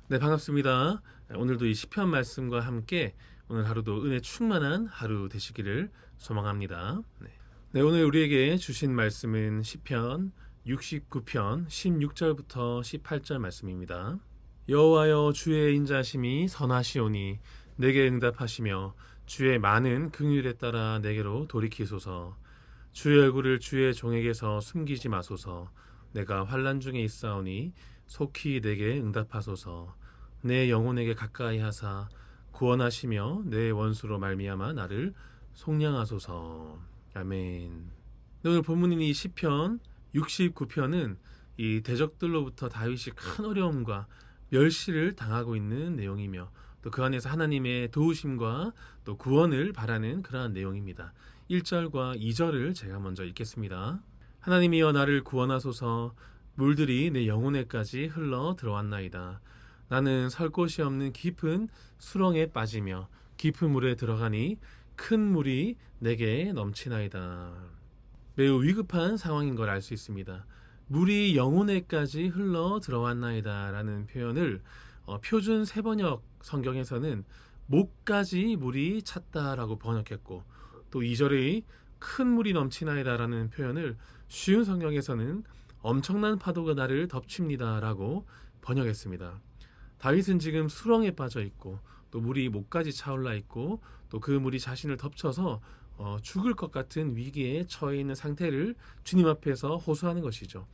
네, 반갑습니다. 오늘도 이 시편 말씀과 함께 오늘 하루도 은혜 충만한 하루 되시기를 소망합니다. 네, 오늘 우리에게 주신 말씀은 시편 69편 16절부터 18절 말씀입니다. 여호와여, 주의 인자심이 선하시오니 내게 응답하시며 주의 많은 긍휼에 따라 내게로 돌이키소서. 주의 얼굴을 주의 종에게서 숨기지 마소서. 내가 환난 중에 있사오니 속히 내게 응답하소서. 내 영혼에게 가까이 하사 구원하시며 내 원수로 말미암아 나를 속량하소서. 아멘. 오늘 본문인 이 시편 69편은 이 대적들로부터 다윗이 큰 어려움과 멸시를 당하고 있는 내용이며 또 그 안에서 하나님의 도우심과 또 구원을 바라는 그러한 내용입니다. 1절과 2절을 제가 먼저 읽겠습니다. 하나님이여, 나를 구원하소서. 물들이 내 영혼에까지 흘러 들어왔나이다. 나는 설 곳이 없는 깊은 수렁에 빠지며 깊은 물에 들어가니 큰 물이 내게 넘치나이다. 매우 위급한 상황인 걸 알 수 있습니다. 물이 영혼에까지 흘러 들어왔나이다 라는 표현을 표준 세번역 성경에서는 목까지 물이 찼다라고 번역했고, 또 2절의 큰 물이 넘치나이다 라는 표현을 쉬운 성경에서는 엄청난 파도가 나를 덮칩니다 라고 번역했습니다. 다윗은 지금 수렁에 빠져 있고 또 물이 목까지 차올라 있고 또 그 물이 자신을 덮쳐서 죽을 것 같은 위기에 처해 있는 상태를 주님 앞에서 호소하는 것이죠.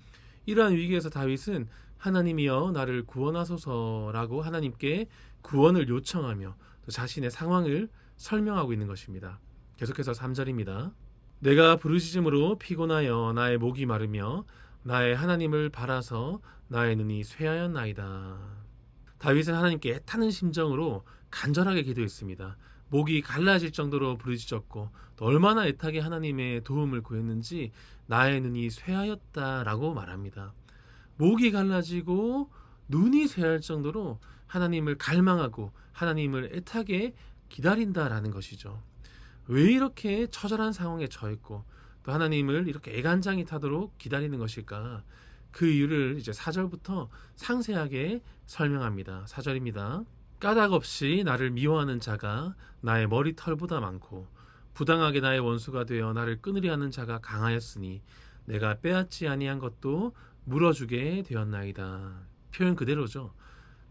이러한 위기에서 다윗은 하나님이여, 나를 구원하소서라고 하나님께 구원을 요청하며 또 자신의 상황을 설명하고 있는 것입니다. 계속해서 3절입니다. 내가 부르짖음으로 피곤하여 나의 목이 마르며 나의 하나님을 바라서 나의 눈이 쇠하였나이다. 다윗은 하나님께 애타는 심정으로 간절하게 기도했습니다. 목이 갈라질 정도로 부르짖었고 또 얼마나 애타게 하나님의 도움을 구했는지 나의 눈이 쇠하였다라고 말합니다. 목이 갈라지고 눈이 쇠할 정도로 하나님을 갈망하고 하나님을 애타게 기다린다라는 것이죠. 왜 이렇게 처절한 상황에 처했고 또 하나님을 이렇게 애간장이 타도록 기다리는 것일까? 그 이유를 이제 4절부터 상세하게 설명합니다. 4절입니다. 까닭 없이 나를 미워하는 자가 나의 머리털보다 많고 부당하게 나의 원수가 되어 나를 끊으려 하는 자가 강하였으니 내가 빼앗지 아니한 것도 물어주게 되었나이다. 표현 그대로죠.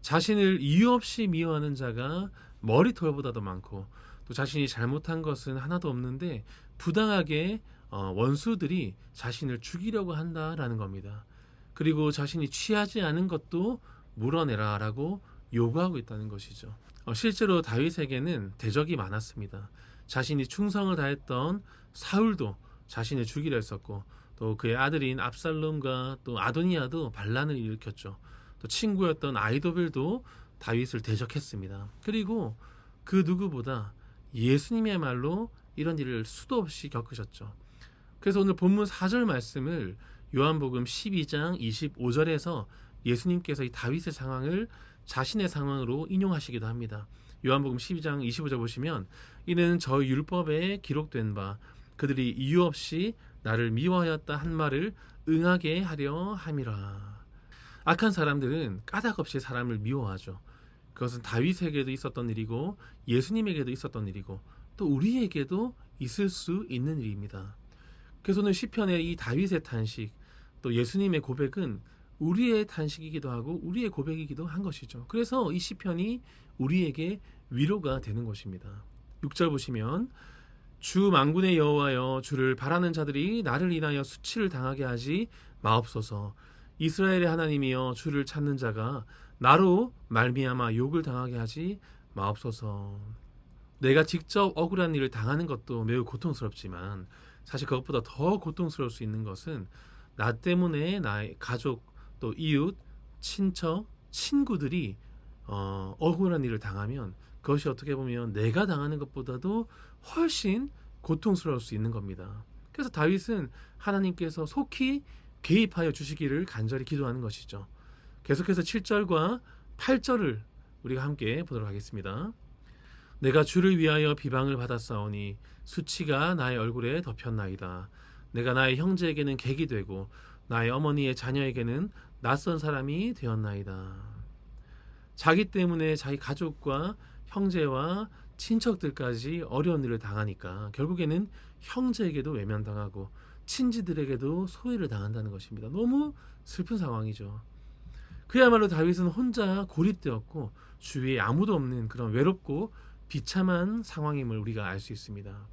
자신을 이유 없이 미워하는 자가 머리털보다도 많고 또 자신이 잘못한 것은 하나도 없는데 부당하게 원수들이 자신을 죽이려고 한다라는 겁니다. 그리고 자신이 취하지 않은 것도 물어내라 라고 요구하고 있다는 것이죠. 실제로 다윗에게는 대적이 많았습니다. 자신이 충성을 다했던 사울도 자신을 죽이려 했었고 또 그의 아들인 압살롬과 또 아도니아도 반란을 일으켰죠. 또 친구였던 아이도벨도 다윗을 대적했습니다. 그리고 그 누구보다 예수님이야말로 이런 일을 수도 없이 겪으셨죠. 그래서 오늘 본문 4절 말씀을 요한복음 12장 25절에서 예수님께서 이 다윗의 상황을 자신의 상황으로 인용하시기도 합니다. 요한복음 12장 25절 보시면 이는 저희 율법에 기록된 바 그들이 이유 없이 나를 미워하였다 한 말을 응하게 하려 함이라. 악한 사람들은 까닭 없이 사람을 미워하죠. 그것은 다윗에게도 있었던 일이고 예수님에게도 있었던 일이고 또 우리에게도 있을 수 있는 일입니다. 그래서 오늘 시편의 이 다윗의 탄식 또 예수님의 고백은 우리의 탄식이기도 하고 우리의 고백이기도 한 것이죠. 그래서 이 시편이 우리에게 위로가 되는 것입니다. 6절 보시면 주 만군의 여호와여, 주를 바라는 자들이 나를 인하여 수치를 당하게 하지 마옵소서. 이스라엘의 하나님이여, 주를 찾는 자가 나로 말미암아 욕을 당하게 하지 마옵소서. 내가 직접 억울한 일을 당하는 것도 매우 고통스럽지만 사실 그것보다 더 고통스러울 수 있는 것은 나 때문에 나의 가족 또 이웃, 친척, 친구들이 억울한 일을 당하면 그것이 어떻게 보면 내가 당하는 것보다도 훨씬 고통스러울 수 있는 겁니다. 그래서 다윗은 하나님께서 속히 개입하여 주시기를 간절히 기도하는 것이죠. 계속해서 7절과 8절을 우리가 함께 보도록 하겠습니다. 내가 주를 위하여 비방을 받았사오니 수치가 나의 얼굴에 덮였나이다. 내가 나의 형제에게는 객이 되고 나의 어머니의 자녀에게는 낯선 사람이 되었나이다. 자기 때문에 자기 가족과 형제와 친척들까지 어려운 일을 당하니까 결국에는 형제에게도 외면당하고 친지들에게도 소외를 당한다는 것입니다. 너무 슬픈 상황이죠. 그야말로 다윗은 혼자 고립되었고 주위에 아무도 없는 그런 외롭고 비참한 상황임을 우리가 알 수 있습니다.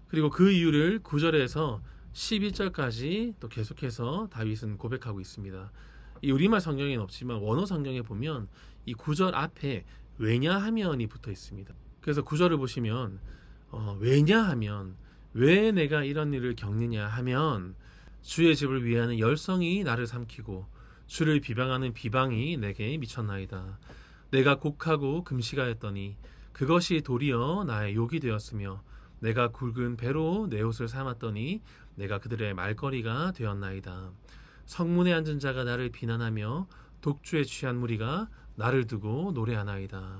그리고 그 이유를 9절에서 11절까지 또 계속해서 다윗은 고백하고 있습니다. 이 우리말 성경에는 없지만 원어 성경에 보면 이 9절 앞에 왜냐하면이 붙어 있습니다. 그래서 9절을 보시면 왜냐하면 왜 내가 이런 일을 겪느냐 하면 주의 집을 위하는 열성이 나를 삼키고 주를 비방하는 비방이 내게 미쳤나이다. 내가 곡하고 금식하였더니 그것이 도리어 나의 욕이 되었으며 내가 굵은 배로 내 옷을 삼았더니 내가 그들의 말거리가 되었나이다. 성문에 앉은 자가 나를 비난하며 독주에 취한 무리가 나를 두고 노래하나이다.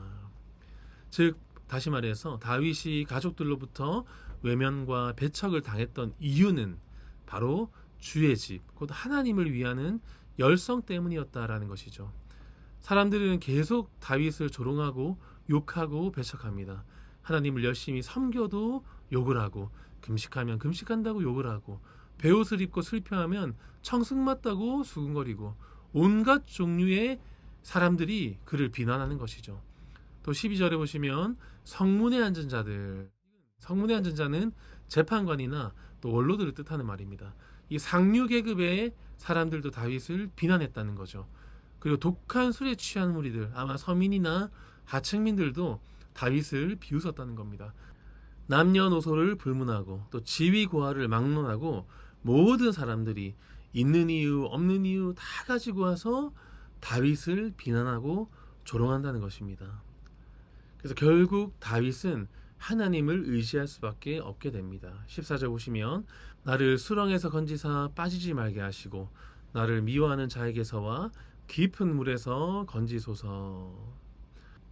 즉 다시 말해서 다윗이 가족들로부터 외면과 배척을 당했던 이유는 바로 주의 집, 곧 하나님을 위하는 열성 때문이었다라는 것이죠. 사람들은 계속 다윗을 조롱하고 욕하고 배척합니다. 하나님을 열심히 섬겨도 욕을 하고 금식하면 금식한다고 욕을 하고 베옷을 입고 슬퍼하면 청승맞다고 수군거리고 온갖 종류의 사람들이 그를 비난하는 것이죠. 또 12절에 보시면 성문에 앉은 자들, 성문에 앉은 자는 재판관이나 또 원로들을 뜻하는 말입니다. 이 상류 계급의 사람들도 다윗을 비난했다는 거죠. 그리고 독한 술에 취한 무리들, 아마 서민이나 하층민들도 다윗을 비웃었다는 겁니다. 남녀노소를 불문하고 또 지위 고하를 막론하고 모든 사람들이 있는 이유 없는 이유 다 가지고 와서 다윗을 비난하고 조롱한다는 것입니다. 그래서 결국 다윗은 하나님을 의지할 수밖에 없게 됩니다. 14절 보시면 나를 수렁에서 건지사 빠지지 말게 하시고 나를 미워하는 자에게서와 깊은 물에서 건지소서.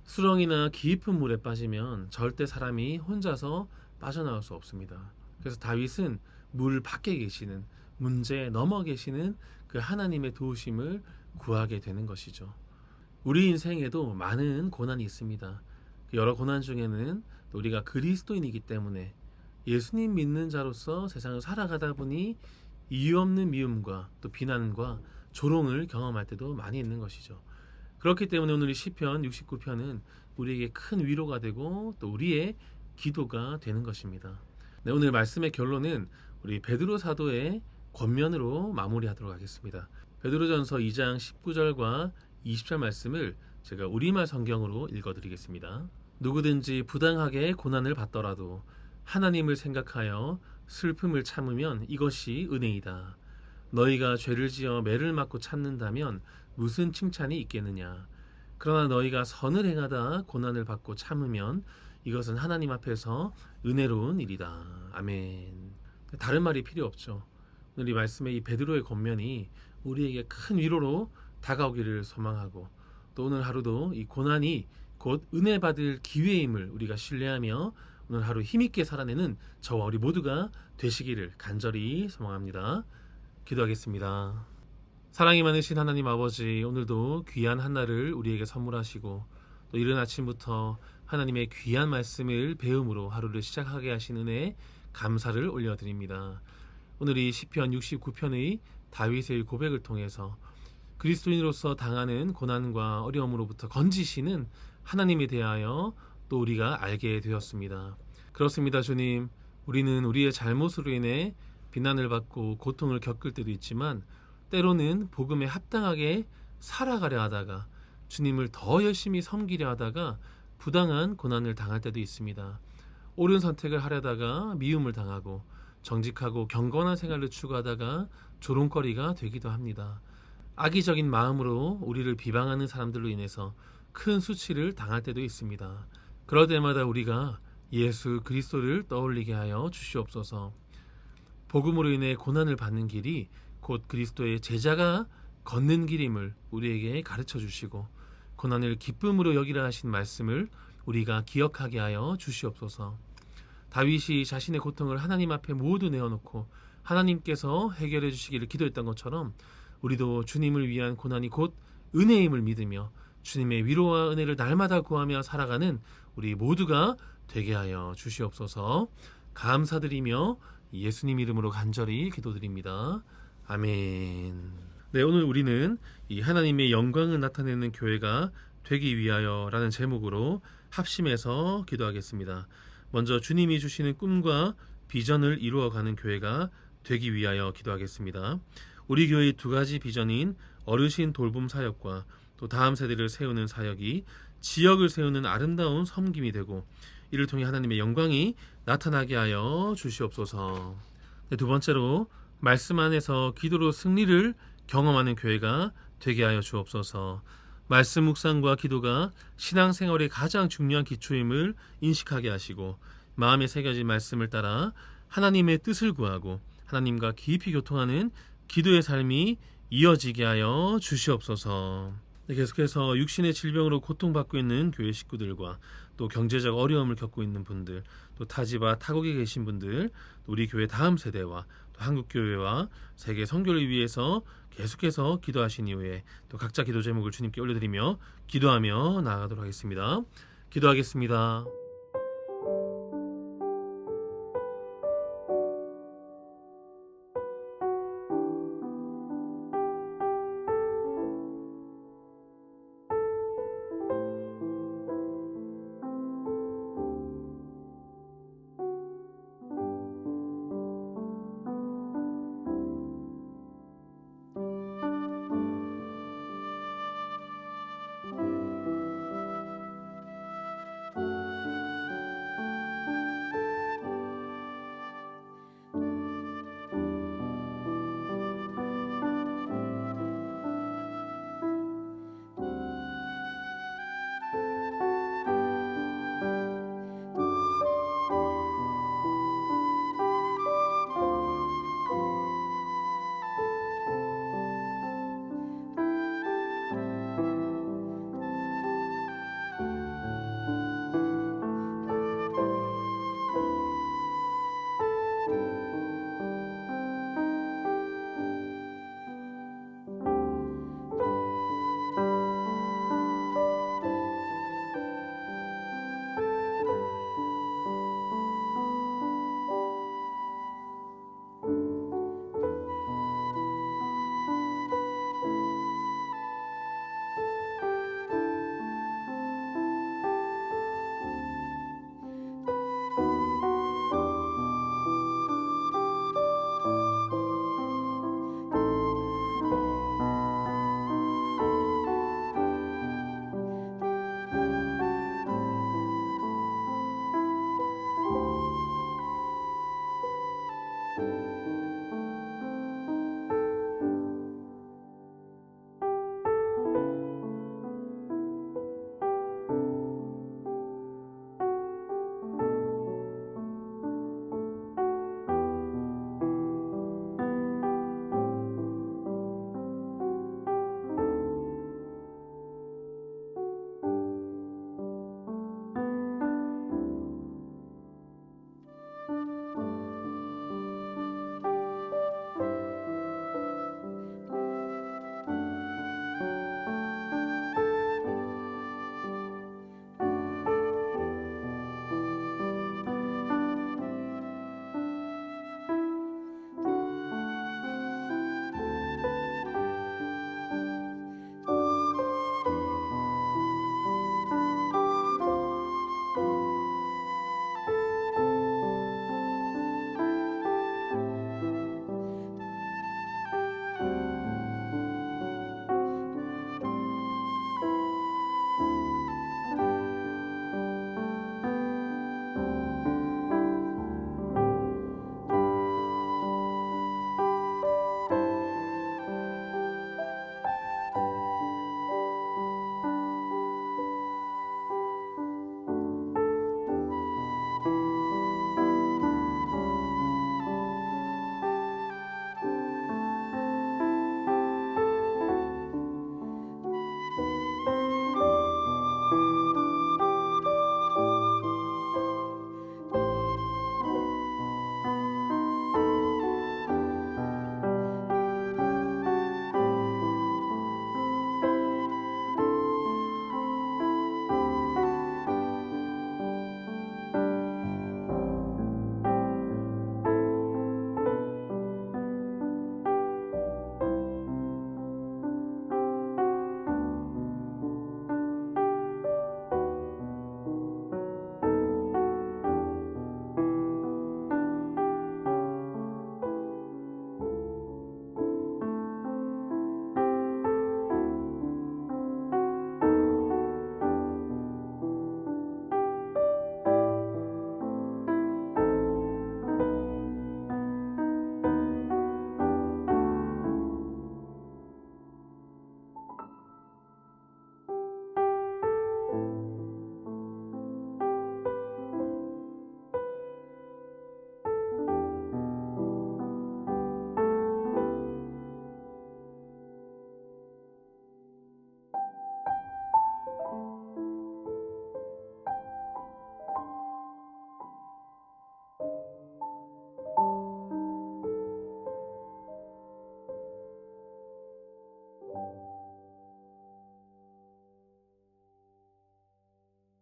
수렁이나 깊은 물에 빠지면 절대 사람이 혼자서 빠져나올 수 없습니다. 그래서 다윗은 물 밖에 계시는, 문제 넘어 계시는 그 하나님의 도우심을 구하게 되는 것이죠. 우리 인생에도 많은 고난이 있습니다. 여러 고난 중에는 우리가 그리스도인이기 때문에 예수님 믿는 자로서 세상을 살아가다 보니 이유 없는 미움과 또 비난과 조롱을 경험할 때도 많이 있는 것이죠. 그렇기 때문에 오늘 이 시편 69편은 우리에게 큰 위로가 되고 또 우리의 기도가 되는 것입니다. 네, 오늘 말씀의 결론은 우리 베드로 사도의 권면으로 마무리하도록 하겠습니다. 베드로전서 2장 19절과 20절 말씀을 제가 우리말 성경으로 읽어드리겠습니다. 누구든지 부당하게 고난을 받더라도 하나님을 생각하여 슬픔을 참으면 이것이 은혜이다. 너희가 죄를 지어 매를 맞고 참는다면 무슨 칭찬이 있겠느냐. 그러나 너희가 선을 행하다 고난을 받고 참으면 이것은 하나님 앞에서 은혜로운 일이다. 아멘. 다른 말이 필요 없죠. 오늘 이 말씀의 이 베드로의 권면이 우리에게 큰 위로로 다가오기를 소망하고 또 오늘 하루도 이 고난이 곧 은혜 받을 기회임을 우리가 신뢰하며 오늘 하루 힘있게 살아내는 저와 우리 모두가 되시기를 간절히 소망합니다. 기도하겠습니다. 사랑이 많으신 하나님 아버지, 오늘도 귀한 한날을 우리에게 선물하시고 또 이른 아침부터 하나님의 귀한 말씀을 배움으로 하루를 시작하게 하신 은혜 감사를 올려드립니다. 오늘 이 시편 69편의 다윗의 고백을 통해서 그리스도인으로서 당하는 고난과 어려움으로부터 건지시는 하나님에 대하여 또 우리가 알게 되었습니다. 그렇습니다, 주님. 우리는 우리의 잘못으로 인해 비난을 받고 고통을 겪을 때도 있지만 때로는 복음에 합당하게 살아가려 하다가 주님을 더 열심히 섬기려 하다가 부당한 고난을 당할 때도 있습니다. 옳은 선택을 하려다가 미움을 당하고 정직하고 경건한 생활을 추구하다가 조롱거리가 되기도 합니다. 악의적인 마음으로 우리를 비방하는 사람들로 인해서 큰 수치를 당할 때도 있습니다. 그럴 때마다 우리가 예수 그리스도를 떠올리게 하여 주시옵소서. 복음으로 인해 고난을 받는 길이 곧 그리스도의 제자가 걷는 길임을 우리에게 가르쳐 주시고 고난을 기쁨으로 여기라 하신 말씀을 우리가 기억하게 하여 주시옵소서. 다윗이 자신의 고통을 하나님 앞에 모두 내어놓고 하나님께서 해결해 주시기를 기도했던 것처럼 우리도 주님을 위한 고난이 곧 은혜임을 믿으며 주님의 위로와 은혜를 날마다 구하며 살아가는 우리 모두가 되게 하여 주시옵소서. 감사드리며 예수님 이름으로 간절히 기도드립니다. 아멘. 네, 오늘 우리는 이 하나님의 영광을 나타내는 교회가 되기 위하여라는 제목으로 합심해서 기도하겠습니다. 먼저 주님이 주시는 꿈과 비전을 이루어가는 교회가 되기 위하여 기도하겠습니다. 우리 교회의 두 가지 비전인 어르신 돌봄 사역과 또 다음 세대를 세우는 사역이 지역을 세우는 아름다운 섬김이 되고 이를 통해 하나님의 영광이 나타나게 하여 주시옵소서. 네, 두 번째로 말씀 안에서 기도로 승리를 경험하는 교회가 되게 하여 주옵소서. 말씀 묵상과 기도가 신앙생활의 가장 중요한 기초임을 인식하게 하시고 마음에 새겨진 말씀을 따라 하나님의 뜻을 구하고 하나님과 깊이 교통하는 기도의 삶이 이어지게 하여 주시옵소서. 계속해서 육신의 질병으로 고통받고 있는 교회 식구들과 또 경제적 어려움을 겪고 있는 분들, 또 타지바 타국에 계신 분들, 또 우리 교회 다음 세대와 또 한국교회와 세계 선교를 위해서 계속해서 기도하신 이후에 또 각자 기도 제목을 주님께 올려드리며 기도하며 나아가도록 하겠습니다. 기도하겠습니다.